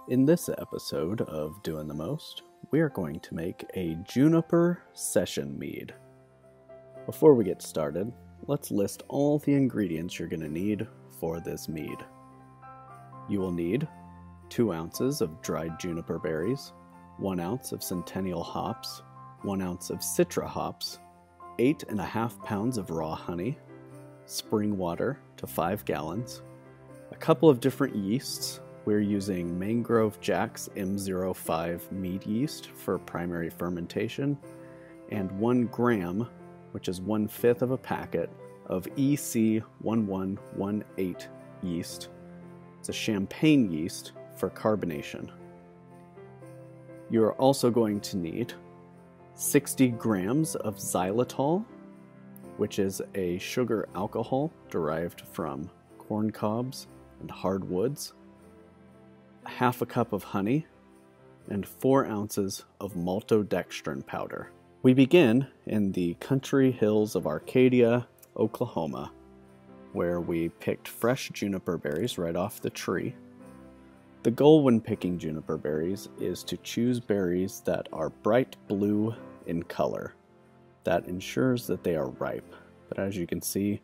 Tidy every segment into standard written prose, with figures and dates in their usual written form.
In this episode of Doing the Most, we are going to make a Juniper session mead. Before we get started, let's list all the ingredients you're going to need for this mead. You will need 2 ounces of dried juniper berries, 1 ounce of Centennial hops, 1 ounce of Citra hops, 8.5 pounds of raw honey, spring water to 5 gallons, a couple of different yeasts. We're using Mangrove Jack's M05 Mead yeast for primary fermentation, and 1 gram, which is 1/5 of a packet, of EC1118 yeast. It's a champagne yeast for carbonation. You're also going to need 60 grams of xylitol, which is a sugar alcohol derived from corn cobs and hardwoods, half a cup of honey, and 4 ounces of Maltodextrin powder. We begin in the country hills of Arcadia, Oklahoma, where we picked fresh juniper berries right off the tree. The goal when picking juniper berries is to choose berries that are bright blue in color. That ensures that they are ripe. But as you can see,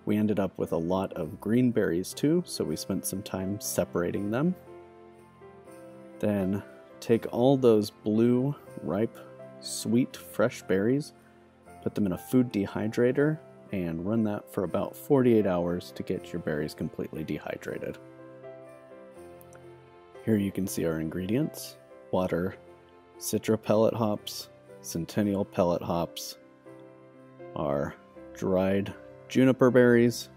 we ended up with a lot of green berries too, so we spent some time separating them. Then take all those blue, ripe, sweet, fresh berries, put them in a food dehydrator, and run that for about 48 hours to get your berries completely dehydrated. Here you can see our ingredients: water, Citra pellet hops, Centennial pellet hops, our dried juniper berries,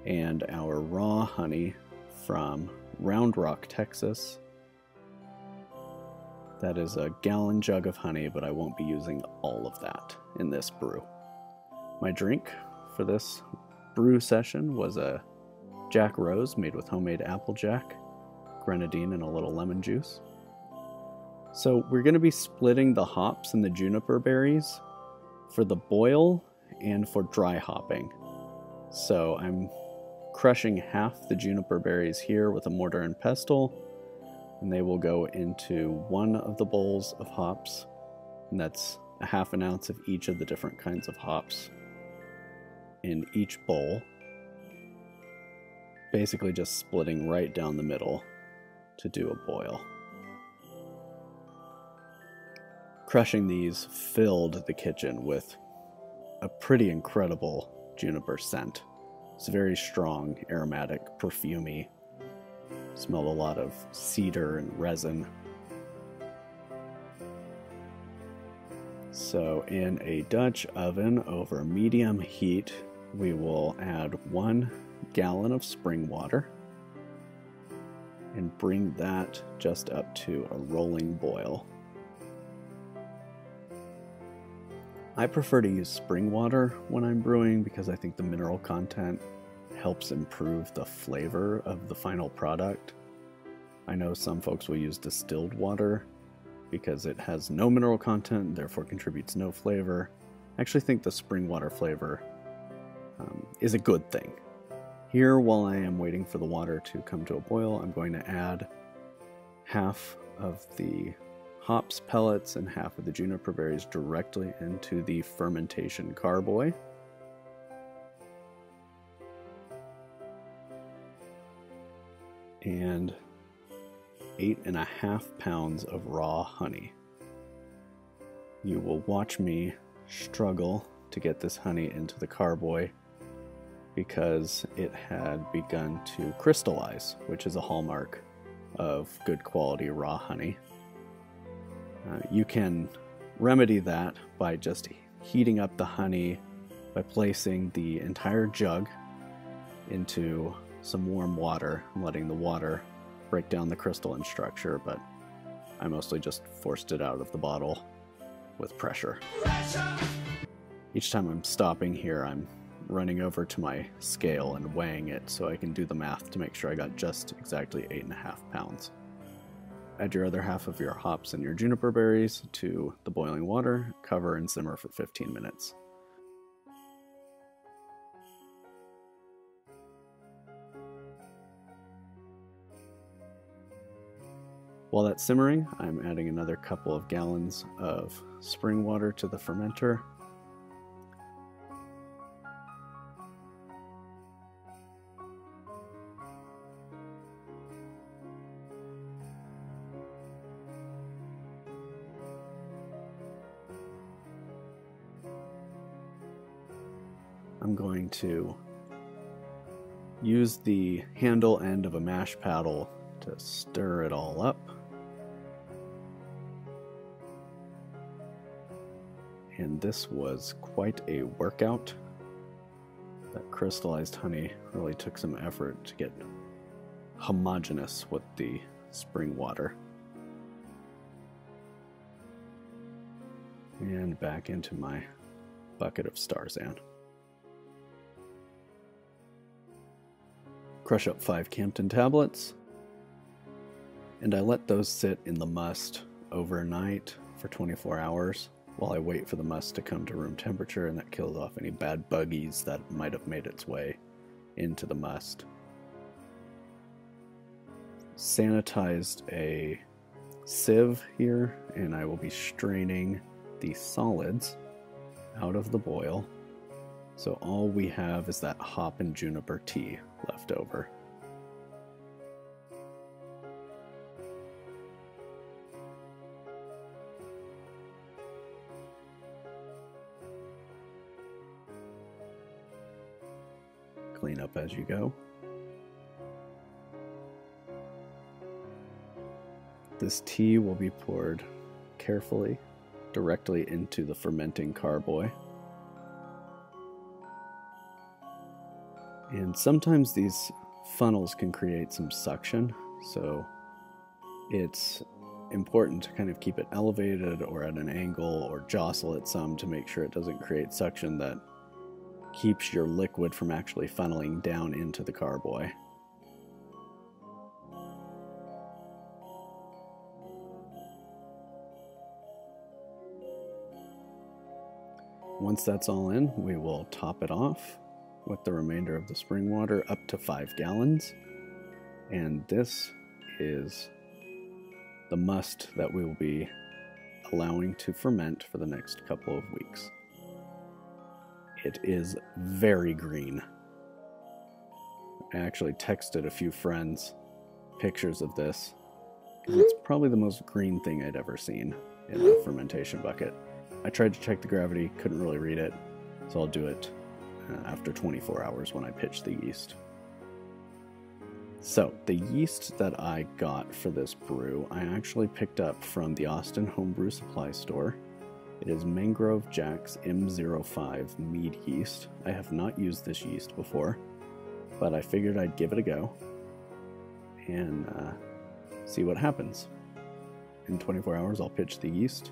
and our raw honey from Round Rock, Texas. That is a gallon jug of honey, but I won't be using all of that in this brew. My drink for this brew session was a Jack Rose made with homemade applejack, grenadine, and a little lemon juice. So we're going to be splitting the hops and the juniper berries for the boil and for dry hopping. So I'm crushing half the juniper berries here with a mortar and pestle, and they will go into one of the bowls of hops, and that's a half an ounce of each of the different kinds of hops in each bowl. Basically just splitting right down the middle to do a boil. Crushing these filled the kitchen with a pretty incredible juniper scent. It's very strong, aromatic, perfumey. Smell a lot of cedar and resin. So in a Dutch oven over medium heat, we will add 1 gallon of spring water and bring that just up to a rolling boil. I prefer to use spring water when I'm brewing because I think the mineral content helps improve the flavor of the final product. I know some folks will use distilled water because it has no mineral content and therefore contributes no flavor. I actually think the spring water flavor is a good thing. Here, while I am waiting for the water to come to a boil, I'm going to add half of the hops pellets and half of the juniper berries directly into the fermentation carboy. And 8.5 pounds of raw honey. You will watch me struggle to get this honey into the carboy because it had begun to crystallize, which is a hallmark of good quality raw honey. You can remedy that by just heating up the honey by placing the entire jug into some warm water and letting the water break down the crystalline structure, but I mostly just forced it out of the bottle with pressure. Each time I'm stopping here, I'm running over to my scale and weighing it so I can do the math to make sure I got just exactly 8.5 pounds. Add your other half of your hops and your juniper berries to the boiling water, cover and simmer for 15 minutes. While that's simmering, I'm adding another couple of gallons of spring water to the fermenter. I'm going to use the handle end of a mash paddle to stir it all up. And this was quite a workout. That crystallized honey really took some effort to get homogeneous with the spring water. And back into my bucket of Starzan. Crush up 5 Campton tablets, and I let those sit in the must overnight for 24 hours while I wait for the must to come to room temperature, and that kills off any bad buggies that might have made its way into the must. Sanitized a sieve here, and I will be straining the solids out of the boil. So all we have is that hop and juniper tea left over. Clean up as you go. This tea will be poured carefully directly into the fermenting carboy. And sometimes these funnels can create some suction, so it's important to kind of keep it elevated or at an angle or jostle it some to make sure it doesn't create suction that keeps your liquid from actually funneling down into the carboy. Once that's all in, we will top it off with the remainder of the spring water up to 5 gallons. And this is the must that we will be allowing to ferment for the next couple of weeks. It is very green. I actually texted a few friends pictures of this. It's probably the most green thing I'd ever seen in a fermentation bucket. I tried to check the gravity, couldn't really read it, so I'll do it after 24 hours when I pitch the yeast. So, the yeast that I got for this brew, I actually picked up from the Austin Homebrew Supply Store. It is Mangrove Jack's M05 Mead yeast. I have not used this yeast before, but I figured I'd give it a go and see what happens. In 24 hours, I'll pitch the yeast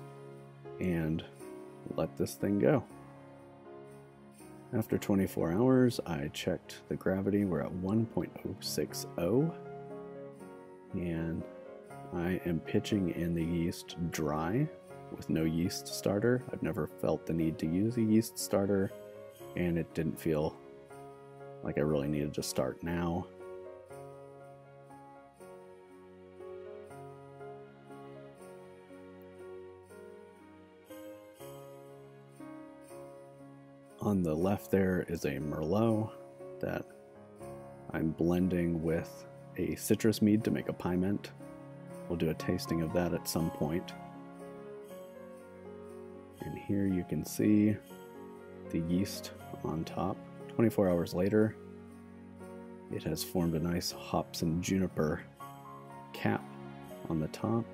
and let this thing go. After 24 hours, I checked the gravity. We're at 1.060, and I am pitching in the yeast dry with no yeast starter. I've never felt the need to use a yeast starter, and it didn't feel like I really needed to start now. On the left there is a Merlot that I'm blending with a citrus mead to make a piment. We'll do a tasting of that at some point. And here you can see the yeast on top. 24 hours later, it has formed a nice hops and juniper cap on the top.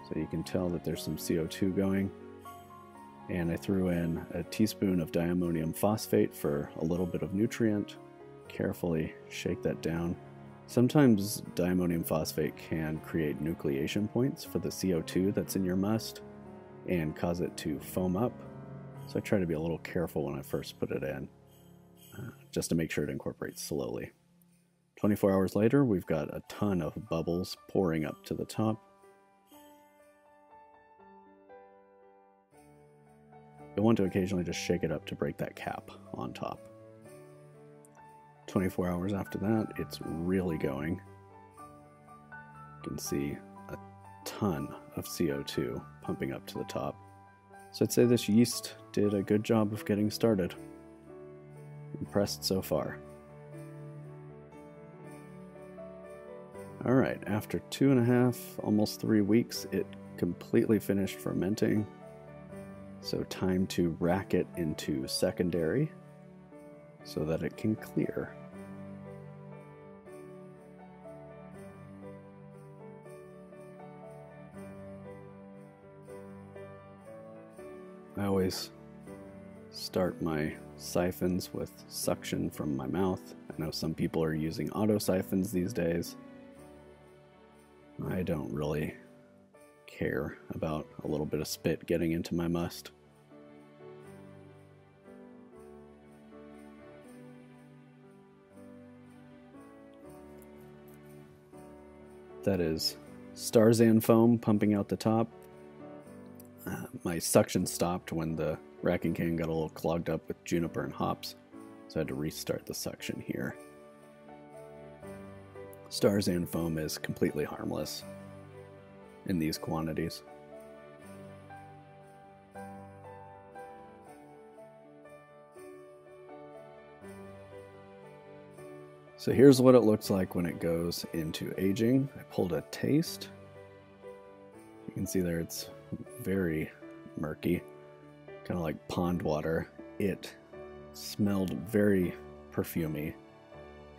So you can tell that there's some CO2 going. And I threw in a teaspoon of diammonium phosphate for a little bit of nutrient. Carefully shake that down. Sometimes diammonium phosphate can create nucleation points for the CO2 that's in your must and cause it to foam up. So I try to be a little careful when I first put it in, just to make sure it incorporates slowly. 24 hours later, we've got a ton of bubbles pouring up to the top. You'll want to occasionally just shake it up to break that cap on top. 24 hours after that, it's really going. You can see ton of CO2 pumping up to the top. So I'd say this yeast did a good job of getting started. Impressed so far. Alright, after 2.5, almost 3 weeks, it completely finished fermenting. So time to rack it into secondary so that it can clear. I always start my siphons with suction from my mouth. I know some people are using auto siphons these days. I don't really care about a little bit of spit getting into my must. That is Starzan foam pumping out the top. My suction stopped when the racking can got a little clogged up with Juniper and hops, so I had to restart the suction here. Starzan foam is completely harmless in these quantities. So here's what it looks like when it goes into aging. I pulled a taste. You can see there it's very murky, kind of like pond water. It smelled very perfumey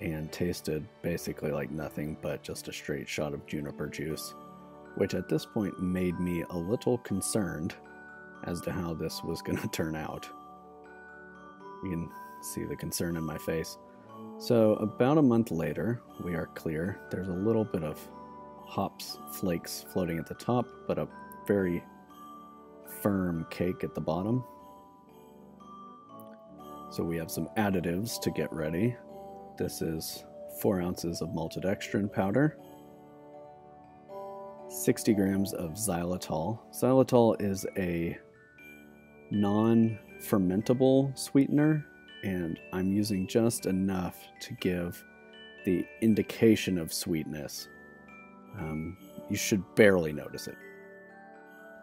and tasted basically like nothing but just a straight shot of juniper juice, which at this point made me a little concerned as to how this was going to turn out. You can see the concern in my face. So about a month later, we are clear. There's a little bit of hops flakes floating at the top, but a very firm cake at the bottom. So we have some additives to get ready. This is 4 ounces of Maltodextrin Powder, 60 grams of Xylitol. Xylitol is a non-fermentable sweetener, and I'm using just enough to give the indication of sweetness. You should barely notice it.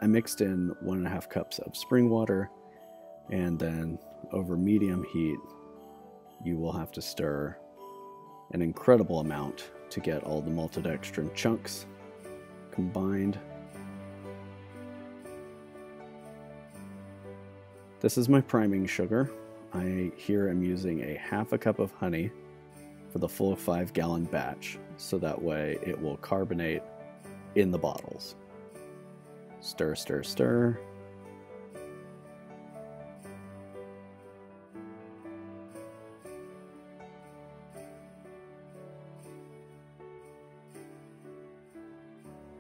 I mixed in 1.5 cups of spring water, and then over medium heat, you will have to stir an incredible amount to get all the maltodextrin chunks combined. This is my priming sugar. I here am using a 1/2 cup of honey for the full 5-gallon batch, so that way it will carbonate in the bottles. Stir, stir, stir.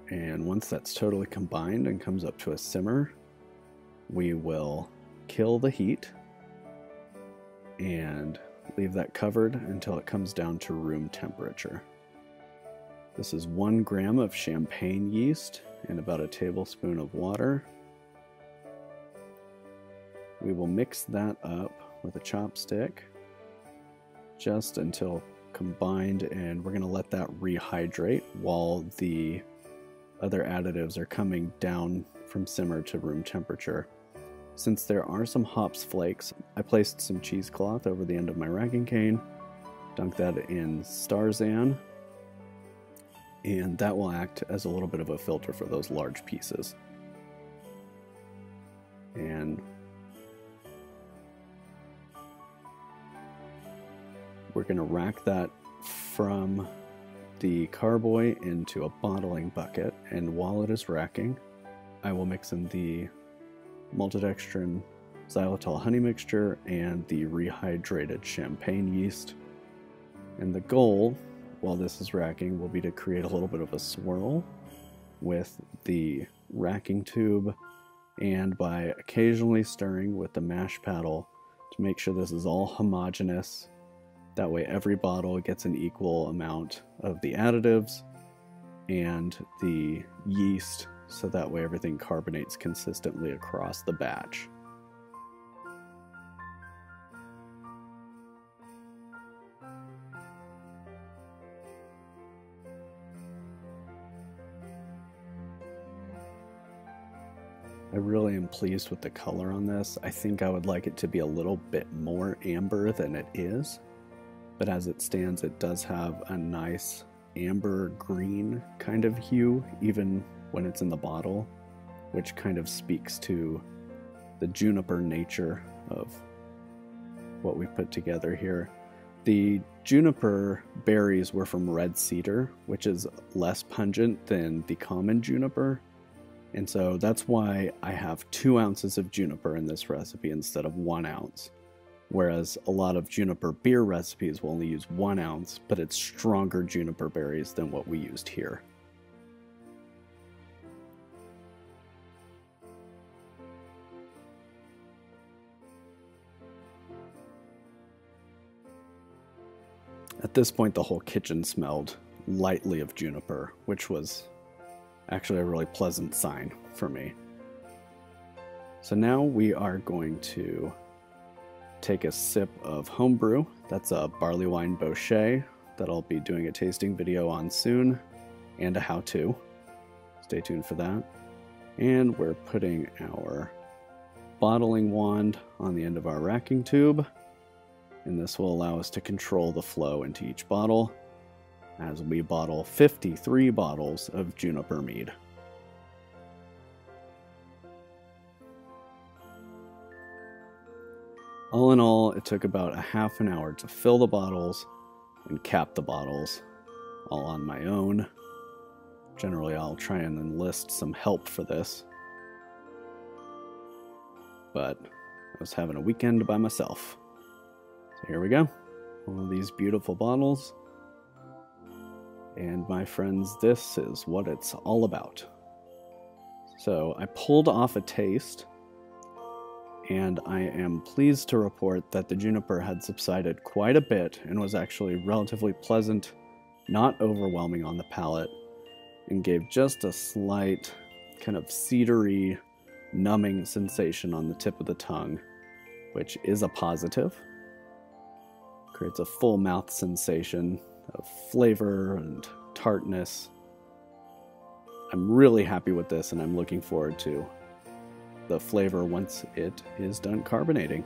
And once that's totally combined and comes up to a simmer, we will kill the heat and leave that covered until it comes down to room temperature. This is 1 gram of champagne yeast and about a tablespoon of water. We will mix that up with a chopstick just until combined, and we're going to let that rehydrate while the other additives are coming down from simmer to room temperature. Since there are some hops flakes, I placed some cheesecloth over the end of my racking cane, dunked that in Starzan, and that will act as a little bit of a filter for those large pieces. And we're going to rack that from the carboy into a bottling bucket, and while it is racking, I will mix in the maltodextrin xylitol honey mixture and the rehydrated champagne yeast. And the goal, while this is racking, will be to create a little bit of a swirl with the racking tube, and by occasionally stirring with the mash paddle to make sure this is all homogeneous. That way every bottle gets an equal amount of the additives and the yeast, so that way everything carbonates consistently across the batch. I really am pleased with the color on this. I think I would like it to be a little bit more amber than it is, but as it stands, it does have a nice amber green kind of hue, even when it's in the bottle, which kind of speaks to the juniper nature of what we put together here. The juniper berries were from red cedar, which is less pungent than the common juniper. And so that's why I have 2 ounces of juniper in this recipe instead of 1 ounce. Whereas a lot of juniper beer recipes will only use 1 ounce, but it's stronger juniper berries than what we used here. At this point, the whole kitchen smelled lightly of juniper, which was actually a really pleasant sign for me. So now we are going to take a sip of homebrew. That's a barley wine bochet that I'll be doing a tasting video on soon, and a how-to. Stay tuned for that. And we're putting our bottling wand on the end of our racking tube, and this will allow us to control the flow into each bottle as we bottle 53 bottles of Juniper Mead. All in all, it took about a half an hour to fill the bottles and cap the bottles, all on my own. Generally, I'll try and enlist some help for this, but I was having a weekend by myself. So here we go, all of these beautiful bottles. And my friends, this is what it's all about. So I pulled off a taste, and I am pleased to report that the juniper had subsided quite a bit and was actually relatively pleasant, not overwhelming on the palate, and gave just a slight kind of cedary, numbing sensation on the tip of the tongue, which is a positive. Creates a full mouth sensation of flavor and tartness. I'm really happy with this, and I'm looking forward to the flavor once it is done carbonating.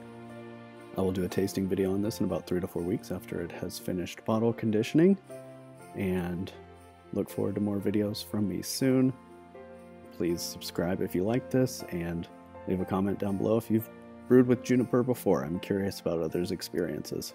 I will do a tasting video on this in about 3 to 4 weeks after it has finished bottle conditioning, and look forward to more videos from me soon. Please subscribe if you like this, and leave a comment down below if you've brewed with juniper before. I'm curious about others' experiences.